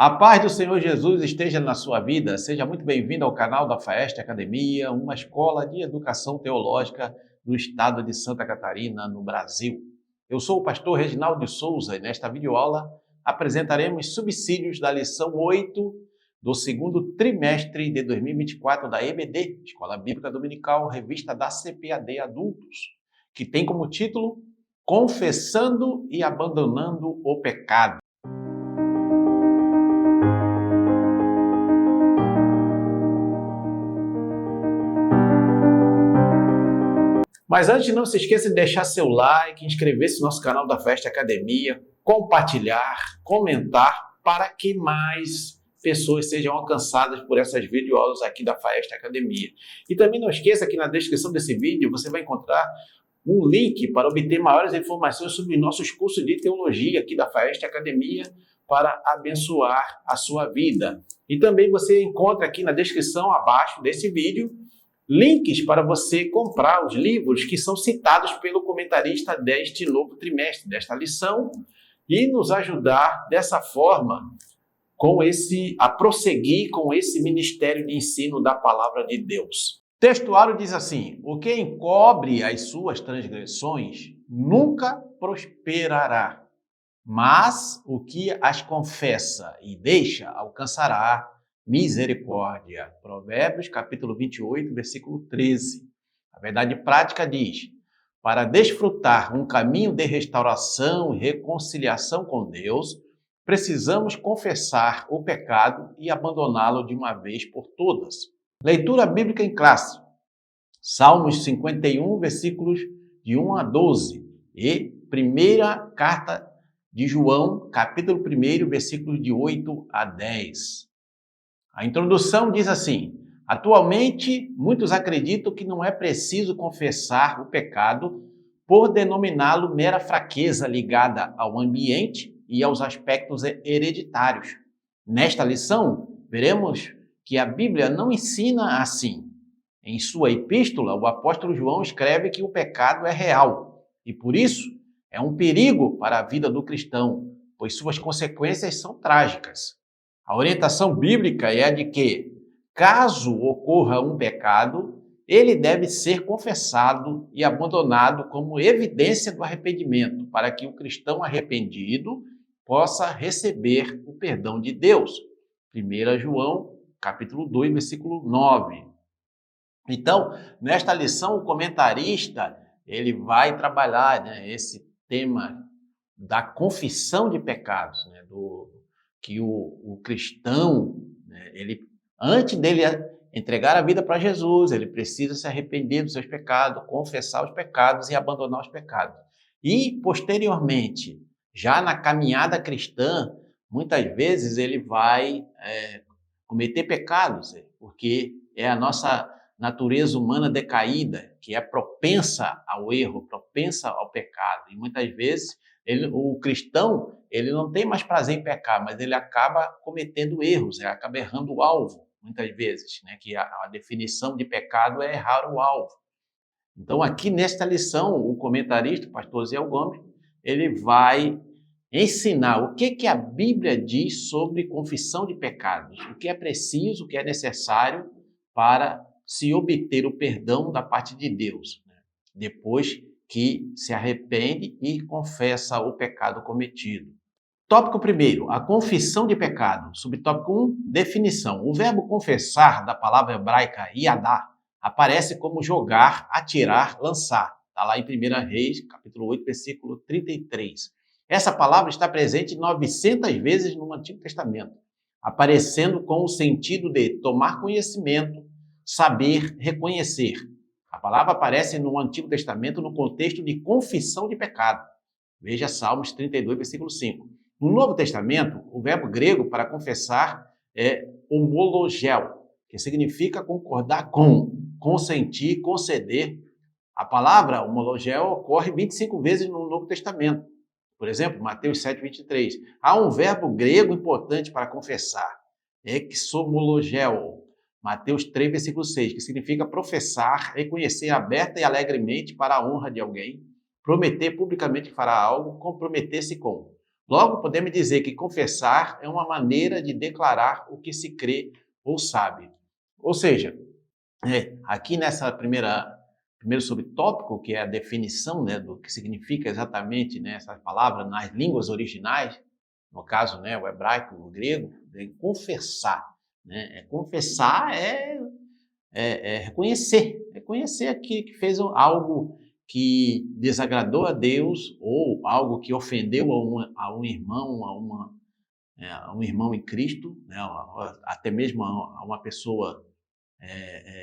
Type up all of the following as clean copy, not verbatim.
A paz do Senhor Jesus esteja na sua vida. Seja muito bem-vindo ao canal da Faeste Academia, uma escola de educação teológica do estado de Santa Catarina, no Brasil. Eu sou o pastor Reginaldo de Souza e nesta videoaula apresentaremos subsídios da lição 8 do segundo trimestre de 2024 da EBD, Escola Bíblica Dominical, revista da CPAD Adultos, que tem como título Confessando e Abandonando o Pecado. Mas antes, não se esqueça de deixar seu like, inscrever-se no nosso canal da Faeste Academia, compartilhar, comentar, para que mais pessoas sejam alcançadas por essas videoaulas aqui da Faeste Academia. E também não esqueça que na descrição desse vídeo você vai encontrar um link para obter maiores informações sobre nossos cursos de teologia aqui da Faeste Academia para abençoar a sua vida. E também você encontra aqui na descrição abaixo desse vídeo links para você comprar os livros que são citados pelo comentarista deste novo trimestre, desta lição, e nos ajudar dessa forma a prosseguir com esse ministério de ensino da palavra de Deus. O textuário diz assim: o que encobre as suas transgressões nunca prosperará, mas o que as confessa e deixa alcançará misericórdia. Provérbios, capítulo 28, versículo 13. A verdade prática diz: para desfrutar um caminho de restauração e reconciliação com Deus, precisamos confessar o pecado e abandoná-lo de uma vez por todas. Leitura bíblica em classe. Salmos 51, versículos de 1 a 12. E primeira carta de João, capítulo 1, versículos de 8 a 10. A introdução diz assim: atualmente, muitos acreditam que não é preciso confessar o pecado por denominá-lo mera fraqueza ligada ao ambiente e aos aspectos hereditários. Nesta lição, veremos que a Bíblia não ensina assim. Em sua epístola, o apóstolo João escreve que o pecado é real e, por isso, é um perigo para a vida do cristão, pois suas consequências são trágicas. A orientação bíblica é a de que, caso ocorra um pecado, ele deve ser confessado e abandonado como evidência do arrependimento, para que o cristão arrependido possa receber o perdão de Deus. 1 João, capítulo 2, versículo 9. Então, nesta lição, o comentarista ele vai trabalhar esse tema da confissão de pecados, que o cristão, antes dele entregar a vida para Jesus, ele precisa se arrepender dos seus pecados, confessar os pecados e abandonar os pecados. E, posteriormente, já na caminhada cristã, muitas vezes ele vai cometer pecados, porque é a nossa natureza humana decaída, que é propensa ao erro, propensa ao pecado. E muitas vezes o cristão ele não tem mais prazer em pecar, mas ele acaba cometendo erros, ele acaba errando o alvo, muitas vezes, que a definição de pecado é errar o alvo. Então, aqui nesta lição, o comentarista, o pastor Zé Gomes, ele vai ensinar o que a Bíblia diz sobre confissão de pecados, o que é preciso, o que é necessário para se obter o perdão da parte de Deus, depois que se arrepende e confessa o pecado cometido. Tópico 1, a confissão de pecado. Subtópico 1, definição. O verbo confessar, da palavra hebraica yadá, aparece como jogar, atirar, lançar. Está lá em 1 Reis, capítulo 8, versículo 33. Essa palavra está presente 900 vezes no Antigo Testamento, aparecendo com o sentido de tomar conhecimento, saber, reconhecer. A palavra aparece no Antigo Testamento no contexto de confissão de pecado. Veja Salmos 32, versículo 5. No Novo Testamento, o verbo grego para confessar é homologel, que significa concordar com, consentir, conceder. A palavra homologel ocorre 25 vezes no Novo Testamento. Por exemplo, Mateus 7, 23. Há um verbo grego importante para confessar, exomologel. Mateus 3, versículo 6, que significa professar, reconhecer aberta e alegremente para a honra de alguém, prometer publicamente que fará algo, comprometer-se com. Logo, podemos dizer que confessar é uma maneira de declarar o que se crê ou sabe. Ou seja, aqui nessa primeiro subtópico, que é a definição, né, do que significa exatamente, né, essa palavra nas línguas originais, no caso, né, o hebraico, o grego, é confessar. Né? Confessar é reconhecer aqui que fez algo que desagradou a Deus ou algo que ofendeu a um irmão, a um irmão em Cristo, né, até mesmo a uma pessoa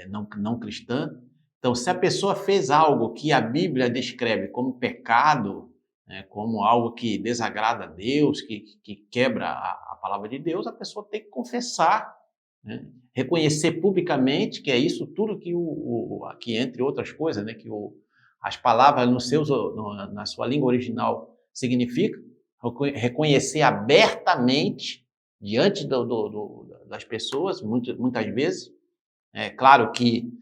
não cristã. Então, se a pessoa fez algo que a Bíblia descreve como pecado, né, como algo que desagrada a Deus, que quebra a palavra de Deus, a pessoa tem que confessar, né, reconhecer publicamente que é isso tudo que aqui, entre outras coisas, né, que as palavras na sua língua original significam, reconhecer abertamente diante das pessoas, muitas vezes. É claro que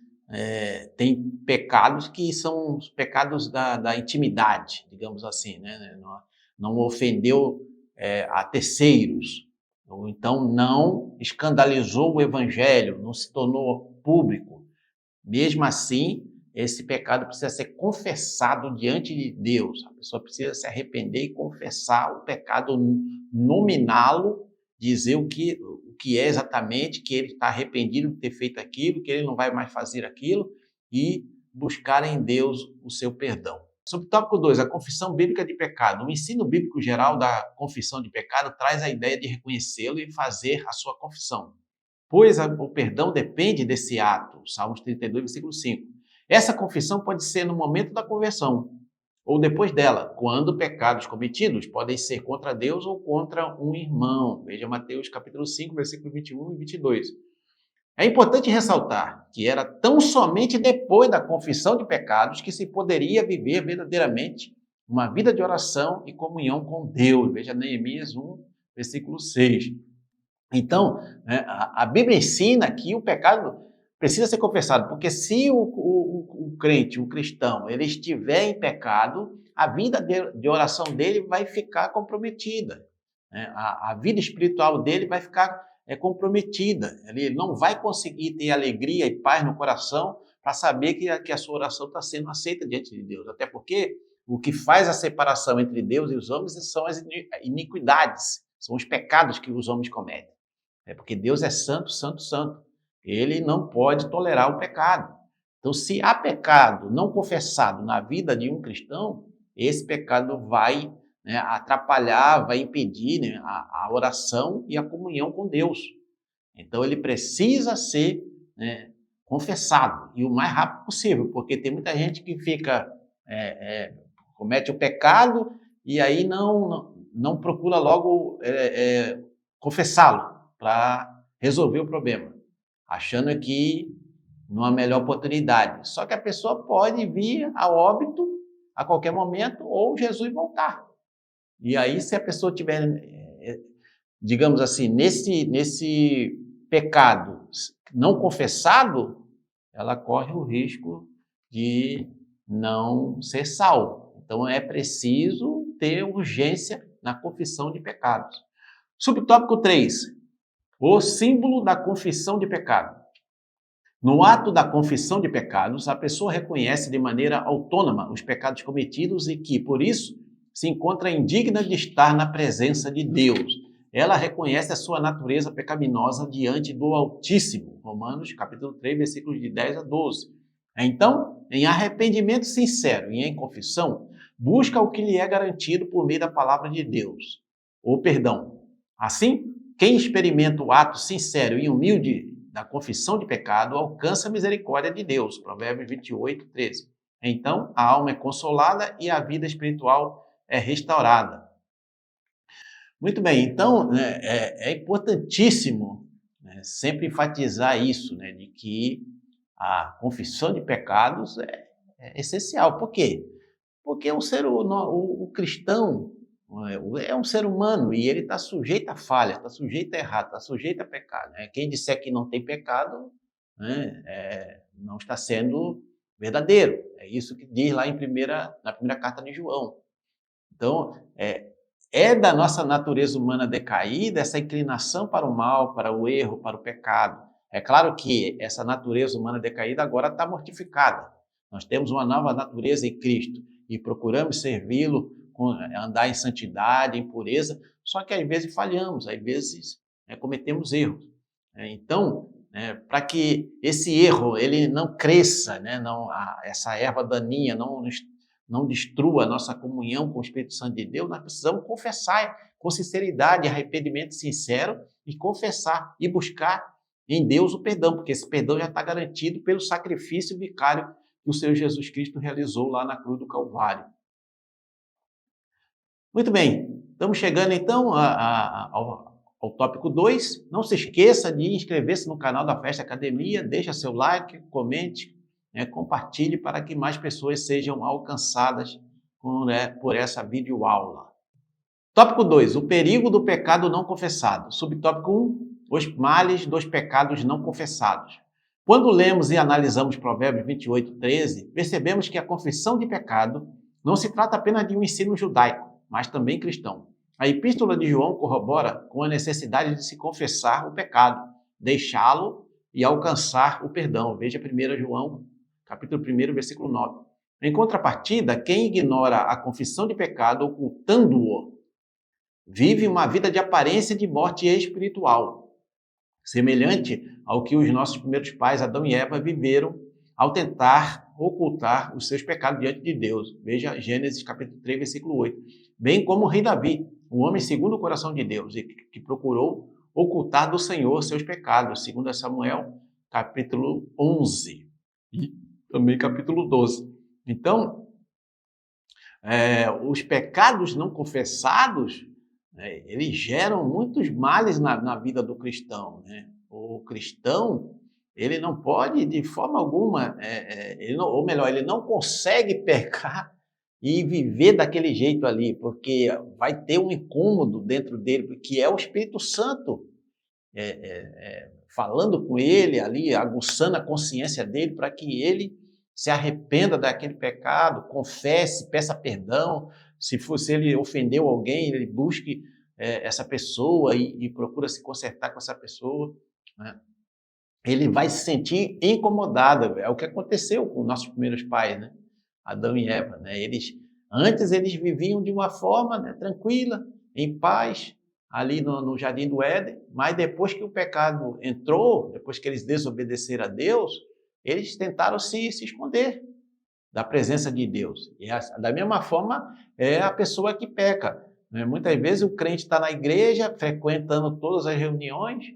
tem pecados que são os pecados da intimidade, digamos assim, né? Não ofendeu a terceiros, ou então não escandalizou o evangelho, não se tornou público. Mesmo assim, esse pecado precisa ser confessado diante de Deus. A pessoa precisa se arrepender e confessar o pecado, nominá-lo, dizer o que é exatamente, que ele está arrependido de ter feito aquilo, que ele não vai mais fazer aquilo e buscar em Deus o seu perdão. Subtópico 2, a confissão bíblica de pecado. O ensino bíblico geral da confissão de pecado traz a ideia de reconhecê-lo e fazer a sua confissão, pois o perdão depende desse ato. Salmos 32, versículo 5. Essa confissão pode ser no momento da conversão ou depois dela, quando pecados cometidos podem ser contra Deus ou contra um irmão. Veja Mateus capítulo 5, versículo 21 e 22. É importante ressaltar que era tão somente depois da confissão de pecados que se poderia viver verdadeiramente uma vida de oração e comunhão com Deus. Veja Neemias 1, versículo 6. Então, a Bíblia ensina que o pecado precisa ser confessado, porque se o crente, o cristão, ele estiver em pecado, a vida de oração dele vai ficar comprometida, né? A vida espiritual dele vai ficar comprometida. Ele não vai conseguir ter alegria e paz no coração para saber que a sua oração está sendo aceita diante de Deus. Até porque o que faz a separação entre Deus e os homens são as iniquidades, são os pecados que os homens cometem. Porque Deus é santo, santo, santo. Ele não pode tolerar o pecado. Então, se há pecado não confessado na vida de um cristão, esse pecado vai, né, atrapalhar, vai impedir, né, a oração e a comunhão com Deus. Então, ele precisa ser, né, confessado, e o mais rápido possível, porque tem muita gente que comete o pecado e aí não procura logo confessá-lo para resolver o problema, achando que não há melhor oportunidade. Só que a pessoa pode vir a óbito a qualquer momento ou Jesus voltar. E aí, se a pessoa tiver, digamos assim, nesse pecado não confessado, ela corre o risco de não ser salvo. Então, é preciso ter urgência na confissão de pecados. Subtópico 3. O símbolo da confissão de pecado. No ato da confissão de pecados, a pessoa reconhece de maneira autônoma os pecados cometidos e que, por isso, se encontra indigna de estar na presença de Deus. Ela reconhece a sua natureza pecaminosa diante do Altíssimo. Romanos capítulo 3, versículos de 10 a 12. Então, em arrependimento sincero e em confissão, busca o que lhe é garantido por meio da palavra de Deus, o perdão. Assim, quem experimenta o ato sincero e humilde da confissão de pecado alcança a misericórdia de Deus. Provérbios 28, 13. Então, a alma é consolada e a vida espiritual é restaurada. Muito bem, então, né, é importantíssimo, né, sempre enfatizar isso, né, de que a confissão de pecados é essencial. Por quê? Porque o cristão é um ser humano e ele está sujeito a falha, está sujeito a errar, está sujeito a pecado. Né? Quem disser que não tem pecado, né, não está sendo verdadeiro. É isso que diz lá na primeira carta de João. Então, É da nossa natureza humana decaída essa inclinação para o mal, para o erro, para o pecado. É claro que essa natureza humana decaída agora está mortificada. Nós temos uma nova natureza em Cristo e procuramos servi-lo, andar em santidade, em pureza, só que às vezes falhamos, às vezes cometemos erros. Então, para que esse erro ele não cresça, essa erva daninha não destrua a nossa comunhão com o Espírito Santo de Deus, nós precisamos confessar com sinceridade, arrependimento sincero e confessar e buscar em Deus o perdão, porque esse perdão já está garantido pelo sacrifício vicário que o Senhor Jesus Cristo realizou lá na cruz do Calvário. Muito bem, estamos chegando então ao tópico 2. Não se esqueça de inscrever-se no canal da Festa Academia, deixa seu like, comente, compartilhe para que mais pessoas sejam alcançadas por essa videoaula. Tópico 2, o perigo do pecado não confessado. Subtópico 1, os males dos pecados não confessados. Quando lemos e analisamos Provérbios 28:13, percebemos que a confissão de pecado não se trata apenas de um ensino judaico, mas também cristão. A Epístola de João corrobora com a necessidade de se confessar o pecado, deixá-lo e alcançar o perdão. Veja 1 João, capítulo 1, versículo 9. Em contrapartida, quem ignora a confissão de pecado, ocultando-o, vive uma vida de aparência de morte espiritual, semelhante ao que os nossos primeiros pais, Adão e Eva, viveram ao tentar ocultar os seus pecados diante de Deus. Veja Gênesis capítulo 3, versículo 8. Bem como o rei Davi, um homem segundo o coração de Deus, e que procurou ocultar do Senhor seus pecados, segundo Samuel capítulo 11 e também capítulo 12. Então, os pecados não confessados, eles geram muitos males na vida do cristão. O cristão, ele não pode, de forma alguma, ele não consegue pecar e viver daquele jeito ali, porque vai ter um incômodo dentro dele, que é o Espírito Santo falando com ele ali, aguçando a consciência dele para que ele se arrependa daquele pecado, confesse, peça perdão. Se ele ofendeu alguém, ele busque essa pessoa e procura se consertar com essa pessoa. Ele vai se sentir incomodado. É o que aconteceu com nossos primeiros pais, Adão e Eva. Antes eles viviam de uma forma tranquila, em paz, ali no Jardim do Éden, mas depois que o pecado entrou, depois que eles desobedeceram a Deus, eles tentaram se esconder da presença de Deus. E da mesma forma é a pessoa que peca. Muitas vezes o crente está na igreja, frequentando todas as reuniões,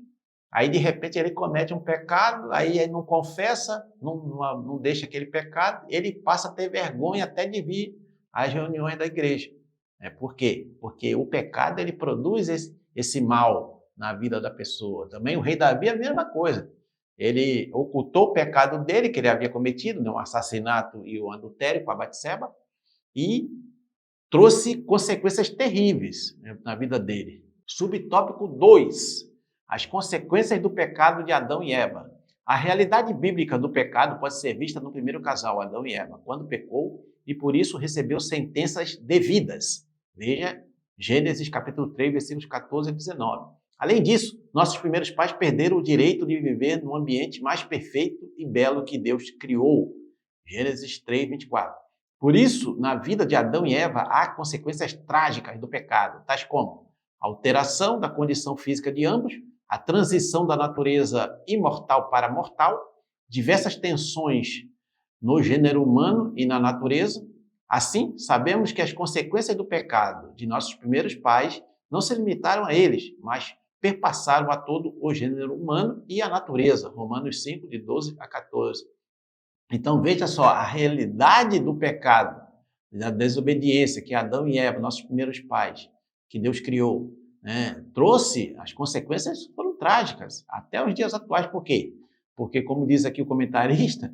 aí de repente ele comete um pecado, aí ele não confessa, não deixa aquele pecado, ele passa a ter vergonha até de vir às reuniões da igreja. Por quê? Porque o pecado ele produz esse mal na vida da pessoa. Também o rei Davi é a mesma coisa. Ele ocultou o pecado dele, que ele havia cometido, o assassinato e o adultério com a Batseba, e trouxe consequências terríveis na vida dele. Subtópico 2, as consequências do pecado de Adão e Eva. A realidade bíblica do pecado pode ser vista no primeiro casal, Adão e Eva, quando pecou e por isso recebeu sentenças devidas. Veja Gênesis capítulo 3, versículos 14 e 19. Além disso, nossos primeiros pais perderam o direito de viver num ambiente mais perfeito e belo que Deus criou. Gênesis 3, 24. Por isso, na vida de Adão e Eva, há consequências trágicas do pecado, tais como a alteração da condição física de ambos, a transição da natureza imortal para mortal, diversas tensões no gênero humano e na natureza. Assim, sabemos que as consequências do pecado de nossos primeiros pais não se limitaram a eles, mas perpassaram a todo o gênero humano e a natureza. Romanos 5, de 12 a 14. Então, veja só, a realidade do pecado, da desobediência que Adão e Eva, nossos primeiros pais, que Deus criou, trouxe, as consequências foram trágicas, até os dias atuais. Por quê? Porque, como diz aqui o comentarista,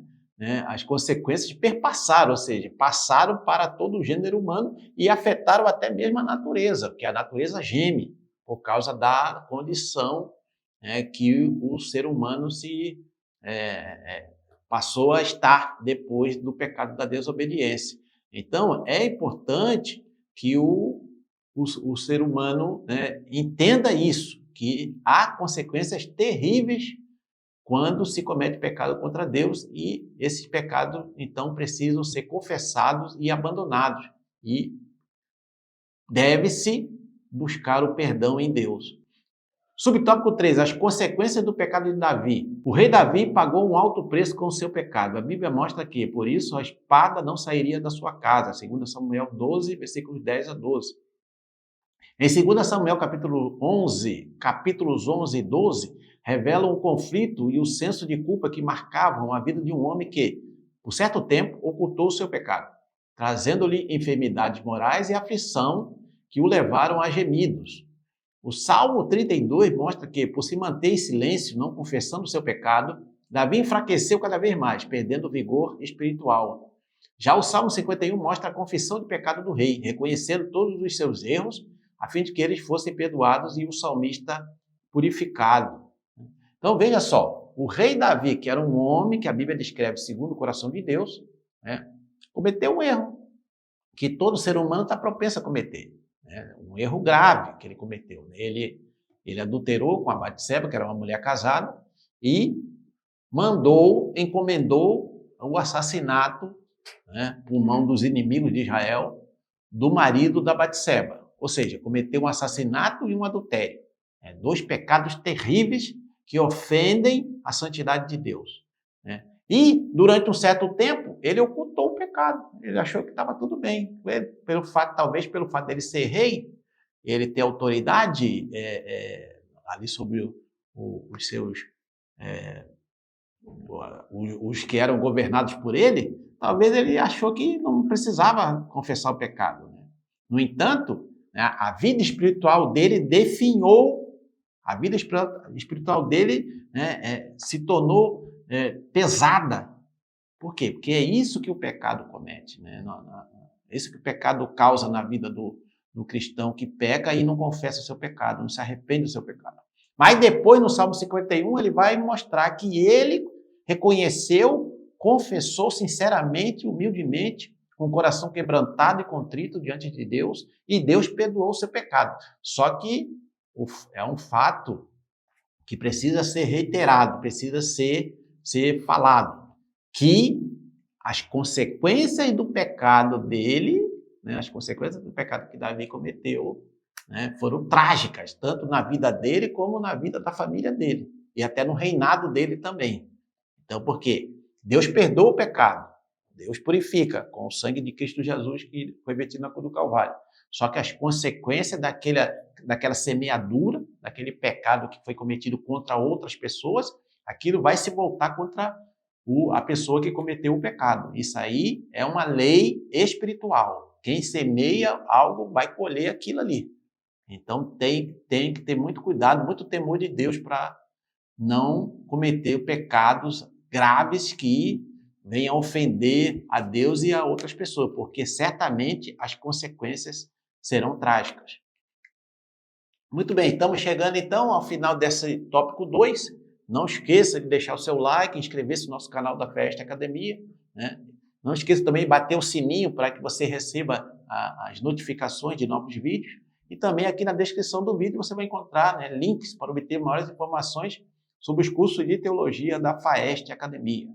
as consequências perpassaram, ou seja, passaram para todo o gênero humano e afetaram até mesmo a natureza, porque a natureza geme por causa da condição que o ser humano passou a estar depois do pecado da desobediência. Então, é importante que o o ser humano, né, entenda isso, que há consequências terríveis quando se comete pecado contra Deus e esses pecados, então, precisam ser confessados e abandonados. E deve-se buscar o perdão em Deus. Subtópico 3, as consequências do pecado de Davi. O rei Davi pagou um alto preço com o seu pecado. A Bíblia mostra que, por isso, a espada não sairia da sua casa. 2 Samuel 12, versículos 10 a 12. Em 2 Samuel capítulos 11 e 12, revelam o conflito e o senso de culpa que marcavam a vida de um homem que, por certo tempo, ocultou o seu pecado, trazendo-lhe enfermidades morais e aflição que o levaram a gemidos. O Salmo 32 mostra que, por se manter em silêncio, não confessando o seu pecado, Davi enfraqueceu cada vez mais, perdendo o vigor espiritual. Já o Salmo 51 mostra a confissão de pecado do rei, reconhecendo todos os seus erros, a fim de que eles fossem perdoados e o salmista purificado. Então veja só, o rei Davi, que era um homem que a Bíblia descreve segundo o coração de Deus, né, cometeu um erro que todo ser humano está propenso a cometer. Um erro grave que ele cometeu. Ele adulterou com a Batseba, que era uma mulher casada, e encomendou o assassinato, né, por mão dos inimigos de Israel, do marido da Batseba. Ou seja, cometeu um assassinato e um adultério. Dois pecados terríveis que ofendem a santidade de Deus. E, durante um certo tempo, ele ocultou o pecado. Ele achou que estava tudo bem. Talvez pelo fato dele ser rei, ele ter autoridade ali sobre os seus... os que eram governados por ele, talvez ele achou que não precisava confessar o pecado. No entanto, a vida espiritual dele definhou, a vida espiritual dele se tornou pesada. Por quê? Porque é isso que o pecado comete. É isso que o pecado causa na vida do cristão que peca e não confessa o seu pecado, não se arrepende do seu pecado. Mas depois, no Salmo 51, ele vai mostrar que ele reconheceu, confessou sinceramente, humildemente, com o coração quebrantado e contrito diante de Deus, e Deus perdoou o seu pecado. Só que é um fato que precisa ser reiterado, precisa ser falado, que as consequências do pecado dele, as consequências do pecado que Davi cometeu, foram trágicas, tanto na vida dele como na vida da família dele, e até no reinado dele também. Então, por quê? Deus perdoa o pecado, Deus purifica com o sangue de Cristo Jesus que foi vertido na cruz do Calvário. Só que as consequências daquela semeadura, daquele pecado que foi cometido contra outras pessoas, aquilo vai se voltar contra a pessoa que cometeu o pecado. Isso aí é uma lei espiritual. Quem semeia algo vai colher aquilo ali. Então tem que ter muito cuidado, muito temor de Deus para não cometer pecados graves que venham ofender a Deus e a outras pessoas, porque certamente as consequências serão trágicas. Muito bem, estamos chegando então ao final desse tópico 2. Não esqueça de deixar o seu like, inscrever-se no nosso canal da Festa Academia. Não esqueça também de bater o sininho para que você receba as notificações de novos vídeos. E também aqui na descrição do vídeo você vai encontrar links para obter maiores informações sobre os cursos de teologia da Faeste Academia.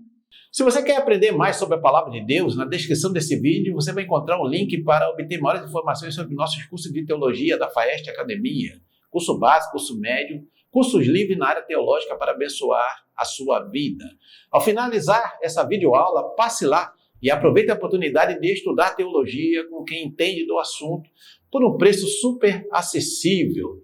Se você quer aprender mais sobre a Palavra de Deus, na descrição desse vídeo você vai encontrar um link para obter maiores informações sobre nossos cursos de teologia da Faeste Academia. Curso básico, curso médio, cursos livres na área teológica para abençoar a sua vida. Ao finalizar essa videoaula, passe lá e aproveite a oportunidade de estudar teologia com quem entende do assunto por um preço super acessível.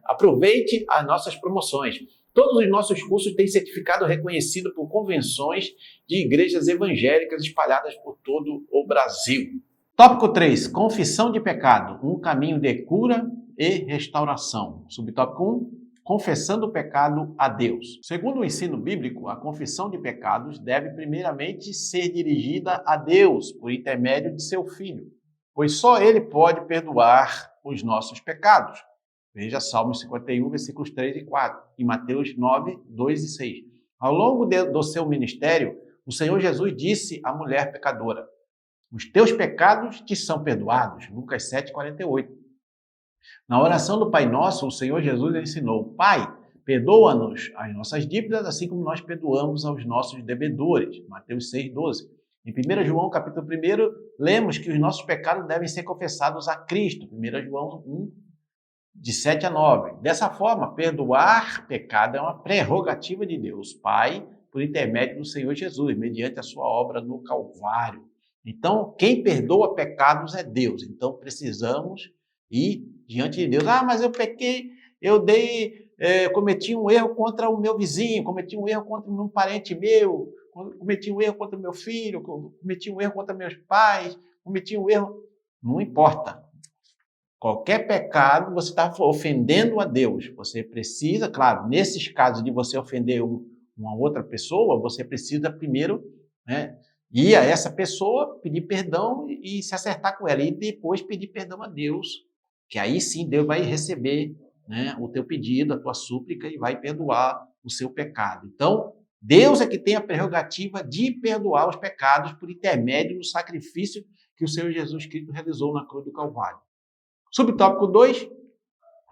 Aproveite as nossas promoções. Todos os nossos cursos têm certificado reconhecido por convenções de igrejas evangélicas espalhadas por todo o Brasil. Tópico 3. Confissão de pecado. Um caminho de cura e restauração. Subtópico 1. Confessando o pecado a Deus. Segundo o ensino bíblico, a confissão de pecados deve primeiramente ser dirigida a Deus por intermédio de seu Filho, pois só Ele pode perdoar os nossos pecados. Veja Salmos 51, versículos 3 e 4, e Mateus 9, 2 e 6. Ao longo do seu ministério, o Senhor Jesus disse à mulher pecadora: os teus pecados te são perdoados. Lucas 7, 48. Na oração do Pai Nosso, o Senhor Jesus ensinou: Pai, perdoa-nos as nossas dívidas, assim como nós perdoamos aos nossos devedores. Mateus 6,12. Em 1 João, capítulo 1, lemos que os nossos pecados devem ser confessados a Cristo. 1 João 1, de 7 a 9. Dessa forma, perdoar pecado é uma prerrogativa de Deus, Pai, por intermédio do Senhor Jesus, mediante a sua obra no Calvário. Então, quem perdoa pecados é Deus. Então, precisamos ir diante de Deus. Ah, mas eu pequei, cometi um erro contra o meu vizinho, cometi um erro contra um parente meu, cometi um erro contra o meu filho, cometi um erro contra meus pais, cometi um erro... Não importa. Qualquer pecado, você está ofendendo a Deus. Você precisa, claro, nesses casos de você ofender uma outra pessoa, você precisa primeiro, ir a essa pessoa, pedir perdão e se acertar com ela. E depois pedir perdão a Deus, que aí sim Deus vai receber, o teu pedido, a tua súplica e vai perdoar o seu pecado. Então, Deus é que tem a prerrogativa de perdoar os pecados por intermédio do sacrifício que o Senhor Jesus Cristo realizou na cruz do Calvário. Subtópico 2,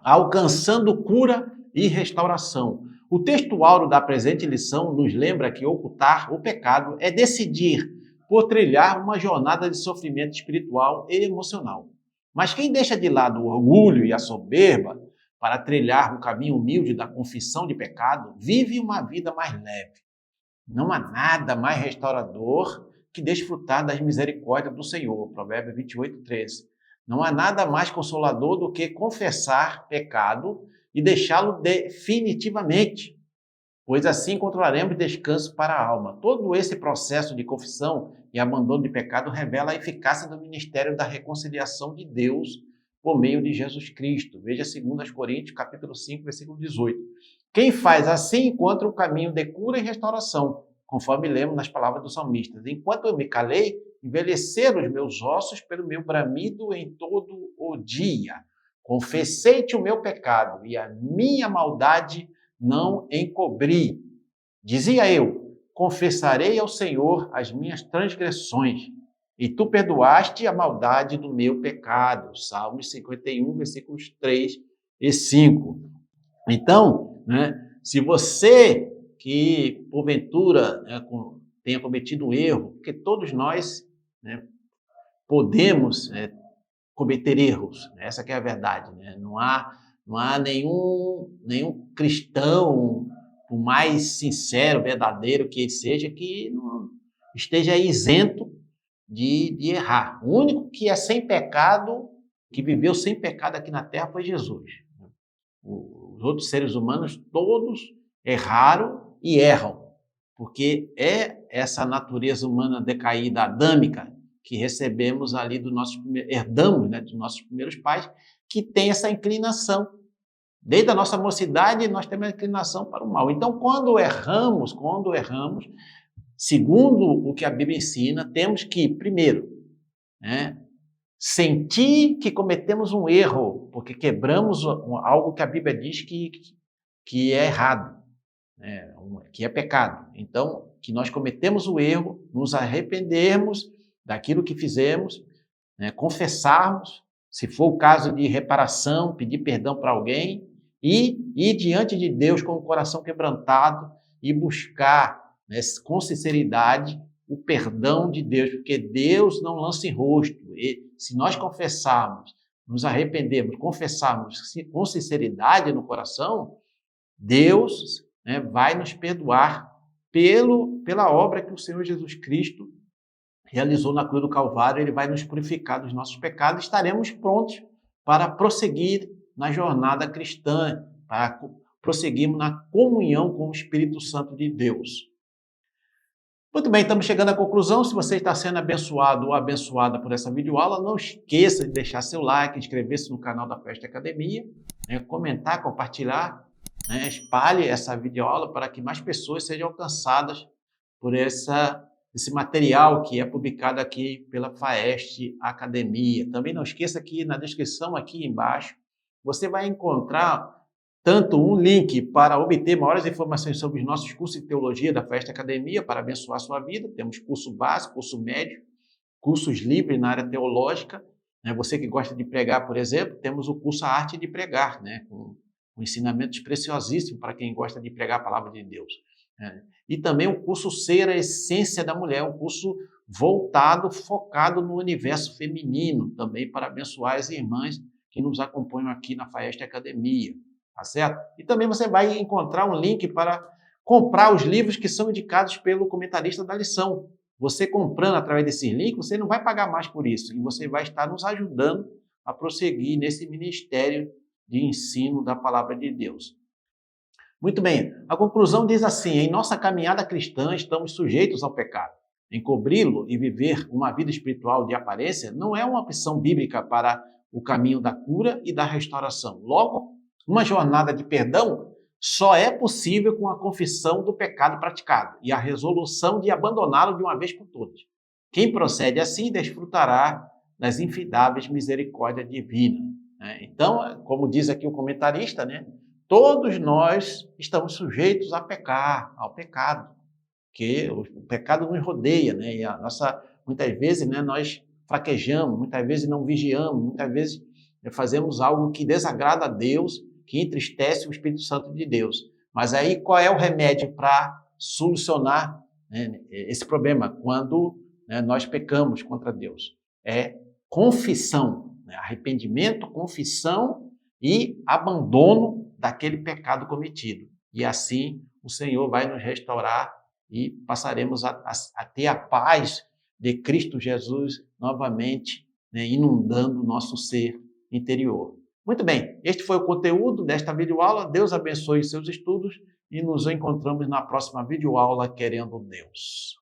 alcançando cura e restauração. O texto áureo da presente lição nos lembra que ocultar o pecado é decidir por trilhar uma jornada de sofrimento espiritual e emocional. Mas quem deixa de lado o orgulho e a soberba para trilhar o caminho humilde da confissão de pecado, vive uma vida mais leve. Não há nada mais restaurador que desfrutar das misericórdias do Senhor. Provérbios 28:13. Não há nada mais consolador do que confessar pecado e deixá-lo definitivamente, pois assim encontraremos descanso para a alma. Todo esse processo de confissão e abandono de pecado revela a eficácia do ministério da reconciliação de Deus por meio de Jesus Cristo. Veja 2 Coríntios, capítulo 5, versículo 18. Quem faz assim encontra o caminho de cura e restauração, conforme lemos nas palavras do salmista. Enquanto eu me calei, envelheceram os meus ossos pelo meu bramido em todo o dia. Confessei-te o meu pecado e a minha maldade não encobri. Dizia eu, confessarei ao Senhor as minhas transgressões, e tu perdoaste a maldade do meu pecado. Salmos 51, versículos 3 e 5. Então, se você que porventura tenha cometido um erro, porque todos nós podemos cometer erros, essa que é a verdade. Não há nenhum cristão, por mais sincero, verdadeiro que ele seja, que não esteja isento de errar. O único que é sem pecado, que viveu sem pecado aqui na Terra foi Jesus. Os outros seres humanos todos erraram e erram, porque é essa natureza humana decaída, adâmica, que recebemos ali herdamos dos nossos primeiros pais, que tem essa inclinação. Desde a nossa mocidade, nós temos a inclinação para o mal. Então, quando erramos, segundo o que a Bíblia ensina, temos que, primeiro, sentir que cometemos um erro, porque quebramos algo que a Bíblia diz que é errado, que é pecado. Então, que nós cometemos o erro, nos arrependermos daquilo que fizemos, confessarmos, se for o caso de reparação, pedir perdão para alguém e ir diante de Deus com o coração quebrantado e buscar com sinceridade o perdão de Deus, porque Deus não lança em rosto. E se nós confessarmos, nos arrependermos, confessarmos com sinceridade no coração, Deus vai nos perdoar pela obra que o Senhor Jesus Cristo realizou na cruz do Calvário. Ele vai nos purificar dos nossos pecados e estaremos prontos para prosseguir na jornada cristã, para prosseguirmos na comunhão com o Espírito Santo de Deus. Muito bem, estamos chegando à conclusão. Se você está sendo abençoado ou abençoada por essa videoaula, não esqueça de deixar seu like, inscrever-se no canal da Festa Academia, comentar, compartilhar, espalhe essa videoaula para que mais pessoas sejam alcançadas por esse material que é publicado aqui pela FAEST Academia. Também não esqueça que na descrição aqui embaixo você vai encontrar tanto um link para obter maiores informações sobre os nossos cursos de teologia da FAEST Academia para abençoar a sua vida. Temos curso básico, curso médio, cursos livres na área teológica né? Você que gosta de pregar, por exemplo, temos o curso A Arte de Pregar, né? Com ensinamentos preciosíssimos para quem gosta de pregar a palavra de Deus, né? E também o curso Ser a Essência da Mulher, um curso voltado, focado no universo feminino, também para abençoar as irmãs que nos acompanham aqui na Faeste Academia, tá certo? E também você vai encontrar um link para comprar os livros que são indicados pelo comentarista da lição. Você comprando através desses links, você não vai pagar mais por isso, e você vai estar nos ajudando a prosseguir nesse ministério de ensino da palavra de Deus. Muito bem, a conclusão diz assim: em nossa caminhada cristã estamos sujeitos ao pecado. Encobri-lo e viver uma vida espiritual de aparência não é uma opção bíblica para o caminho da cura e da restauração. Logo, uma jornada de perdão só é possível com a confissão do pecado praticado e a resolução de abandoná-lo de uma vez por todas. Quem procede assim desfrutará das infindáveis misericórdias divinas. Então, como diz aqui o comentarista, né, todos nós estamos sujeitos a pecar, ao pecado, que o pecado nos rodeia, né, e muitas vezes, né, nós fraquejamos, muitas vezes não vigiamos, muitas vezes fazemos algo que desagrada a Deus, que entristece o Espírito Santo de Deus. Mas aí qual é o remédio para solucionar, né, esse problema quando, né, nós pecamos contra Deus? É confissão, né, arrependimento, confissão e abandono daquele pecado cometido. E assim o Senhor vai nos restaurar e passaremos a ter a paz de Cristo Jesus novamente, né, inundando o nosso ser interior. Muito bem, este foi o conteúdo desta videoaula. Deus abençoe os seus estudos e nos encontramos na próxima videoaula, querendo Deus.